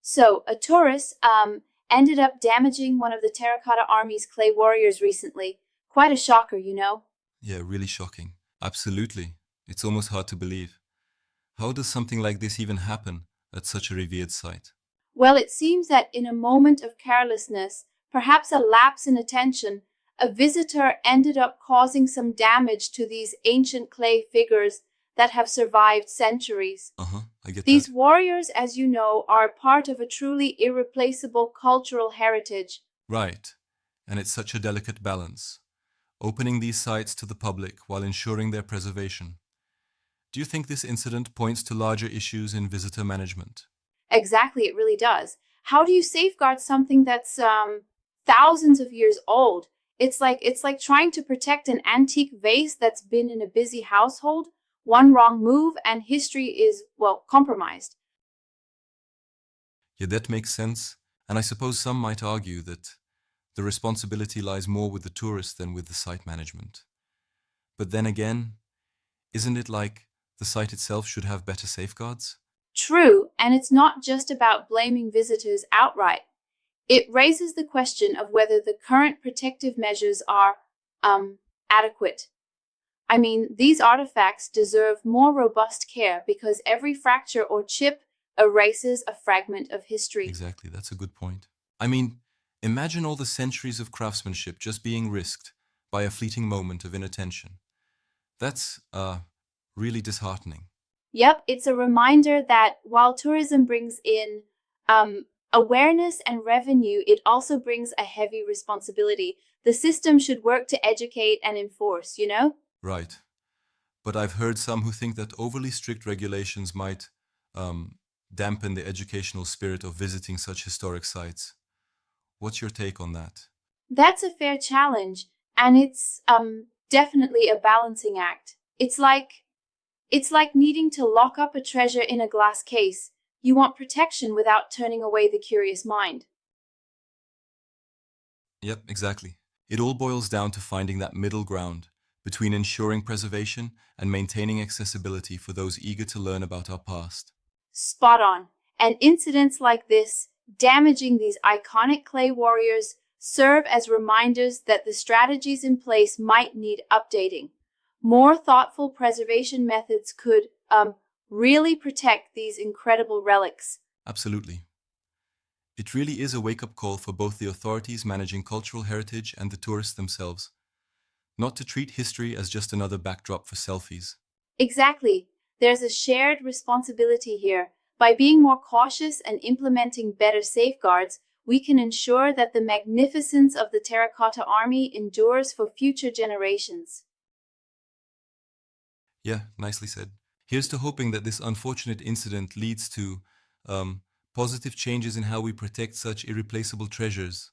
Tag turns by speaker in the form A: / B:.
A: So, a tourist ended up damaging one of the Terracotta Army's clay warriors recently. Quite a shocker, you know?
B: Yeah, really shocking. Absolutely. It's almost hard to believe. How does something like this even happen at such a revered site?
A: Well, it seems that in a moment of carelessness, perhaps a lapse in attention, a visitor ended up causing some damage to these ancient clay figures that have survived centuries.
B: Uh huh, I get
A: These
B: that.
A: warriors, as you know, are part of a truly irreplaceable cultural heritage.
B: Right. And it's such a delicate balance. Opening these sites to the public while ensuring their preservation. Do you think this incident points to larger issues in visitor management?
A: Exactly, it really does. How do you safeguard something that's thousands of years old? It's like trying to protect an antique vase that's been in a busy household. One wrong move and history is, well, compromised.
B: Yeah, that makes sense. And I suppose some might argue that the responsibility lies more with the tourist than with the site management. But then again, isn't it like the site itself should have better safeguards?
A: True, and it's not just about blaming visitors outright. It raises the question of whether the current protective measures are adequate. I mean, these artifacts deserve more robust care because every fracture or chip erases a fragment of history.
B: Exactly, that's a good point. I mean, imagine all the centuries of craftsmanship just being risked by a fleeting moment of inattention. That's really disheartening.
A: Yep, it's a reminder that while tourism brings in awareness and revenue, it also brings a heavy responsibility. The system should work to educate and enforce, you know?
B: Right. But I've heard some who think that overly strict regulations might um, dampen the educational spirit of visiting such historic sites. What's your take on that?
A: That's a fair challenge, and it's definitely a balancing act. It's like needing to lock up a treasure in a glass case. You want protection without turning away the curious mind.
B: Yep, exactly. It all boils down to finding that middle ground between ensuring preservation and maintaining accessibility for those eager to learn about our past.
A: Spot on. And incidents like this, damaging these iconic clay warriors, serve as reminders that the strategies in place might need updating. More thoughtful preservation methods could really protect these incredible relics.
B: Absolutely. It really is a wake up call for both the authorities managing cultural heritage and the tourists themselves, not to treat history as just another backdrop for selfies.
A: Exactly. There's a shared responsibility here. By being more cautious and implementing better safeguards, we can ensure that the magnificence of the Terracotta Army endures for future generations.
B: Yeah, nicely said. Here's to hoping that this unfortunate incident leads to um, positive changes in how we protect such irreplaceable treasures.